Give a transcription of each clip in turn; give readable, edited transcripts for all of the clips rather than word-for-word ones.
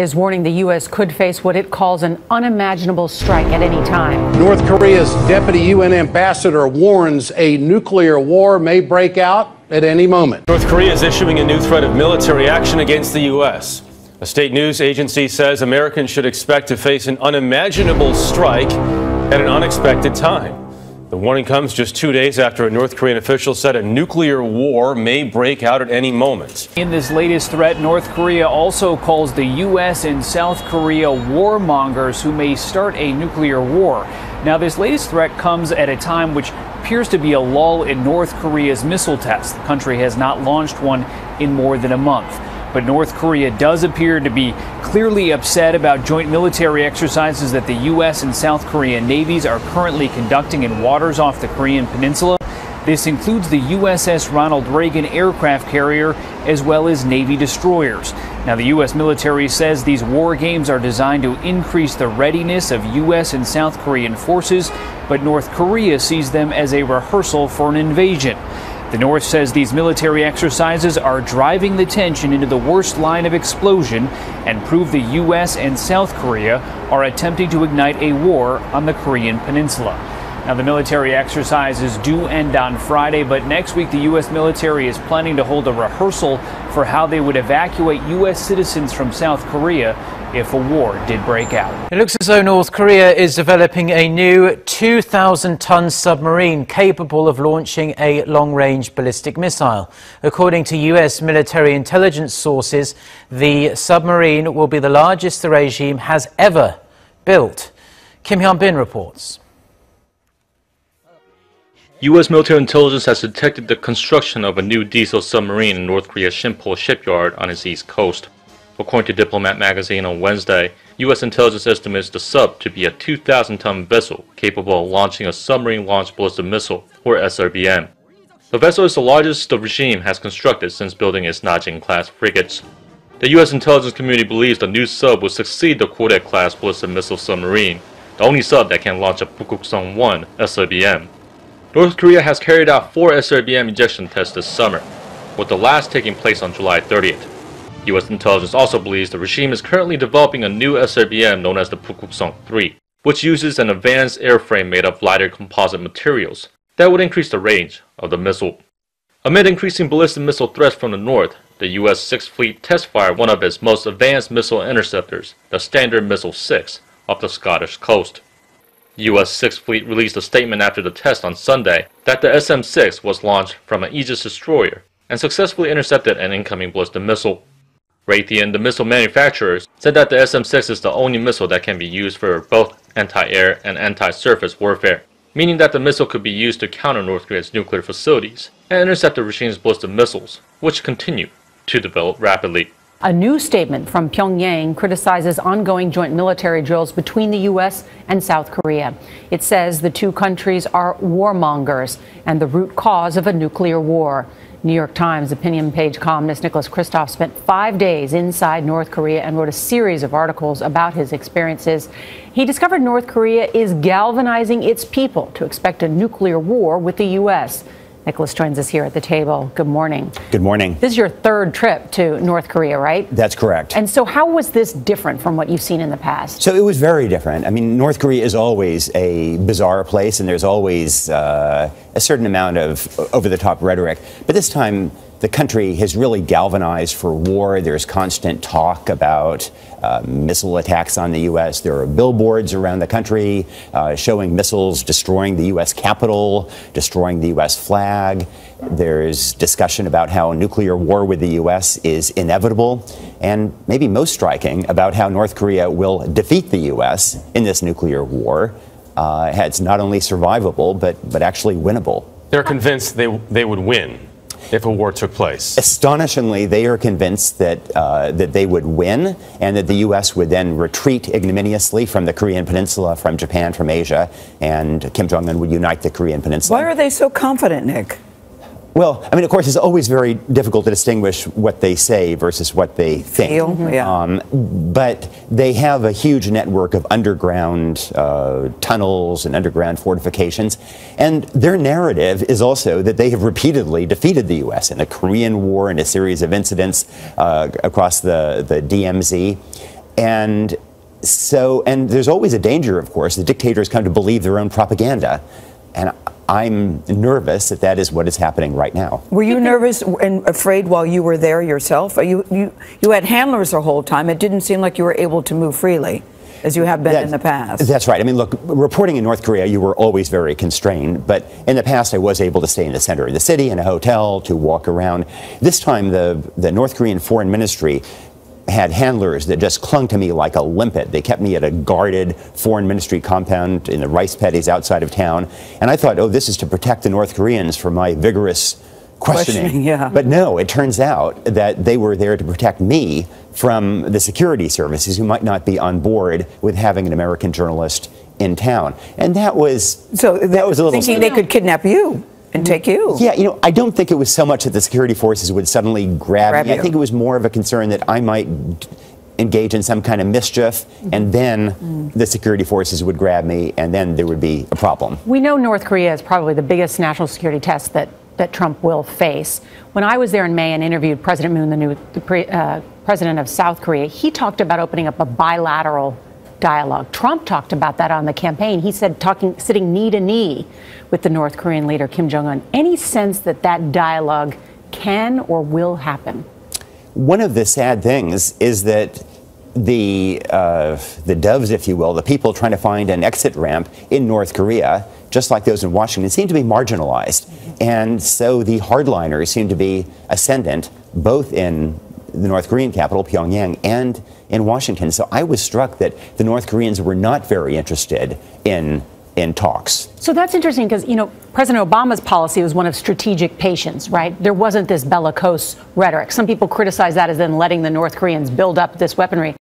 Is warning the U.S. could face what it calls an unimaginable strike at any time. North Korea's deputy UN ambassador warns a nuclear war may break out at any moment. North Korea is issuing a new threat of military action against the U.S. A state news agency says Americans should expect to face an unimaginable strike at an unexpected time. The warning comes just 2 days after a North Korean official said a nuclear war may break out at any moment. In this latest threat, North Korea also calls the U.S. and South Korea warmongers who may start a nuclear war. Now, this latest threat comes at a time which appears to be a lull in North Korea's missile tests. The country has not launched one in more than a month. But North Korea does appear to be clearly upset about joint military exercises that the U.S. and South Korean navies are currently conducting in waters off the Korean peninsula. This includes the USS Ronald Reagan aircraft carrier as well as Navy destroyers. Now, the U.S. military says these war games are designed to increase the readiness of U.S. and South Korean forces, but North Korea sees them as a rehearsal for an invasion. The North says these military exercises are driving the tension into the worst line of explosion and prove the U.S. and South Korea are attempting to ignite a war on the Korean peninsula. Now, the military exercises do end on Friday, but next week the U.S. military is planning to hold a rehearsal for how they would evacuate U.S. citizens from South Korea if a war did break out. It looks as though North Korea is developing a new 2,000-ton submarine capable of launching a long-range ballistic missile. According to U.S. military intelligence sources, the submarine will be the largest the regime has ever built. Kim Hyun-bin reports. U.S. military intelligence has detected the construction of a new diesel submarine in North Korea's Sinpo shipyard on its east coast. According to Diplomat magazine on Wednesday, U.S. intelligence estimates the sub to be a 2,000-ton vessel capable of launching a submarine-launched ballistic missile, or SRBM. The vessel is the largest the regime has constructed since building its Najin-class frigates. The U.S. intelligence community believes the new sub will succeed the Kordae-class ballistic missile submarine, the only sub that can launch a Pukguksong-1 SRBM. North Korea has carried out 4 SRBM ejection tests this summer, with the last taking place on July 30th. U.S. intelligence also believes the regime is currently developing a new SRBM known as the Pukguksong-3, which uses an advanced airframe made of lighter composite materials that would increase the range of the missile. Amid increasing ballistic missile threats from the north, the U.S. 6th Fleet test-fired one of its most advanced missile interceptors, the Standard Missile-6, off the Scottish coast. U.S. 6th Fleet released a statement after the test on Sunday that the SM-6 was launched from an Aegis destroyer and successfully intercepted an incoming ballistic missile. Raytheon, the missile manufacturers, said that the SM-6 is the only missile that can be used for both anti-air and anti-surface warfare, meaning that the missile could be used to counter North Korea's nuclear facilities and intercept the regime's ballistic missiles, which continue to develop rapidly. A new statement from Pyongyang criticizes ongoing joint military drills between the U.S. and South Korea. It says the two countries are warmongers and the root cause of a nuclear war. New York Times opinion page columnist Nicholas Kristof spent 5 days inside North Korea and wrote a series of articles about his experiences. He discovered North Korea is galvanizing its people to expect a nuclear war with the U.S. Nicholas joins us here at the table. Good morning. Good morning. This is your third trip to North Korea, right? That's correct. And so how was this different from what you've seen in the past? So it was very different. I mean, North Korea is always a bizarre place, and there's always a certain amount of over-the-top rhetoric. But this time, the country has really galvanized for war. There's constant talk about missile attacks on the U.S. There are billboards around the country showing missiles destroying the U.S. Capitol, destroying the U.S. flag. There's discussion about how nuclear war with the U.S. is inevitable, and maybe most striking, about how North Korea will defeat the U.S. in this nuclear war. It's not only survivable, but actually winnable. They're convinced they would win if a war took place. Astonishingly, they are convinced that they would win, and that the U.S. would then retreat ignominiously from the Korean Peninsula, from Japan, from Asia, and Kim Jong-un would unite the Korean Peninsula. Why are they so confident, Nick? Well, I mean, of course, it's always very difficult to distinguish what they say versus what they think. Yeah. But they have a huge network of underground tunnels and underground fortifications. And their narrative is also that they have repeatedly defeated the U.S. in the Korean War and a series of incidents across the DMZ. And there's always a danger, of course. The dictators come to believe their own propaganda. And I'm nervous that that is what is happening right now. Were you nervous and afraid while you were there yourself? You had handlers the whole time. It didn't seem like you were able to move freely, as you have been in the past. That's right. I mean, look, reporting in North Korea, you were always very constrained. But in the past, I was able to stay in the center of the city, in a hotel, to walk around. This time, the North Korean Foreign Ministry had handlers that just clung to me like a limpet. They kept me at a guarded foreign ministry compound in the rice paddies outside of town. And I thought, oh, this is to protect the North Koreans from my vigorous questioning. Yeah. But no, it turns out that they were there to protect me from the security services who might not be on board with having an American journalist in town. And that was a little thinking they could kidnap you and take you. Yeah, I don't think it was so much that the security forces would suddenly grab me. I think it was more of a concern that I might engage in some kind of mischief, and then the security forces would grab me, and then there would be a problem. We know North Korea is probably the biggest national security test that Trump will face. When I was there in May and interviewed President Moon, the president of South Korea, he talked about opening up a bilateral dialogue. Trump talked about that on the campaign. He said sitting knee to knee with the North Korean leader Kim Jong-un. Any sense that that dialogue can or will happen? One of the sad things is that the doves, if you will, the people trying to find an exit ramp in North Korea, just like those in Washington, seem to be marginalized. And so the hardliners seem to be ascendant, both in the North Korean capital, Pyongyang, and in Washington. So I was struck that the North Koreans were not very interested in talks. So that's interesting because, President Obama's policy was one of strategic patience, right? There wasn't this bellicose rhetoric. Some people criticize that as then letting the North Koreans build up this weaponry.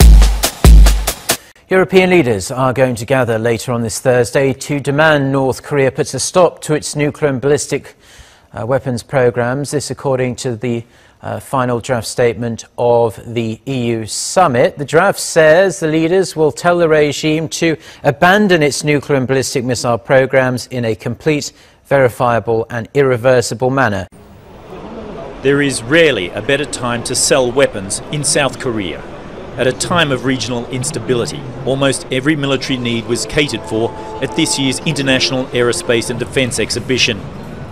European leaders are going to gather later on this Thursday to demand North Korea puts a stop to its nuclear and ballistic weapons programs. This according to the final draft statement of the EU summit. The draft says the leaders will tell the regime to abandon its nuclear and ballistic missile programs in a complete, verifiable and irreversible manner. There is rarely a better time to sell weapons in South Korea. At a time of regional instability, almost every military need was catered for at this year's International Aerospace and Defence Exhibition,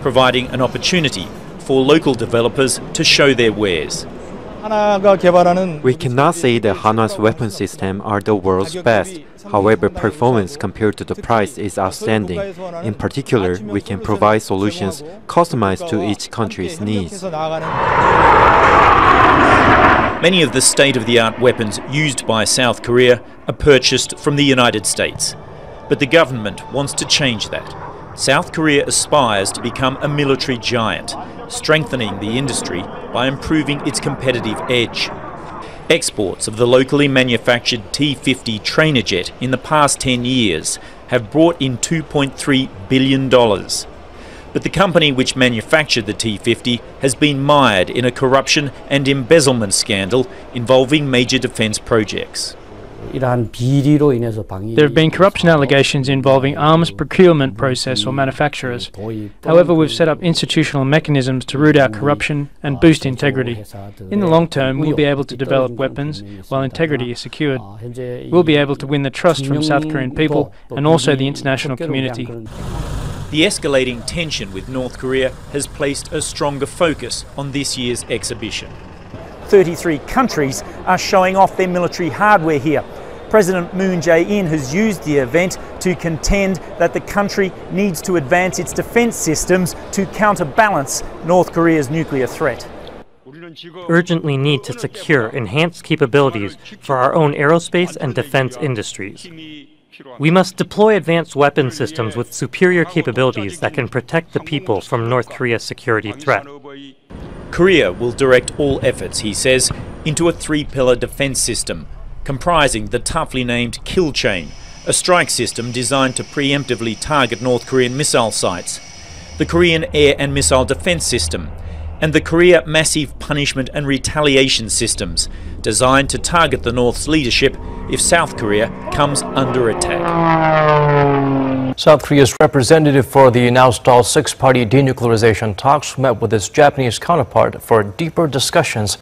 providing an opportunity for local developers to show their wares. We cannot say that Hanwha's weapon system are the world's best. However, performance compared to the price is outstanding. In particular, we can provide solutions customized to each country's needs. Many of the state-of-the-art weapons used by South Korea are purchased from the United States. But the government wants to change that. South Korea aspires to become a military giant, strengthening the industry by improving its competitive edge. Exports of the locally manufactured T-50 trainer jet in the past 10 years have brought in $2.3 billion. But the company which manufactured the T-50 has been mired in a corruption and embezzlement scandal involving major defence projects. There have been corruption allegations involving arms procurement process or manufacturers. However, we've set up institutional mechanisms to root out corruption and boost integrity. In the long term, we'll be able to develop weapons while integrity is secured. We'll be able to win the trust from South Korean people and also the international community. The escalating tension with North Korea has placed a stronger focus on this year's exhibition. 33 countries are showing off their military hardware here. President Moon Jae-in has used the event to contend that the country needs to advance its defence systems to counterbalance North Korea's nuclear threat. Urgently need to secure enhanced capabilities for our own aerospace and defence industries. We must deploy advanced weapon systems with superior capabilities that can protect the people from North Korea's security threat. Korea will direct all efforts, he says, into a three-pillar defence system, comprising the toughly named Kill Chain, a strike system designed to preemptively target North Korean missile sites, the Korean Air and Missile Defence System, and the Korea Massive Punishment and Retaliation Systems, designed to target the North's leadership if South Korea comes under attack. South Korea's representative for the now stalled six-party denuclearization talks met with its Japanese counterpart for deeper discussions.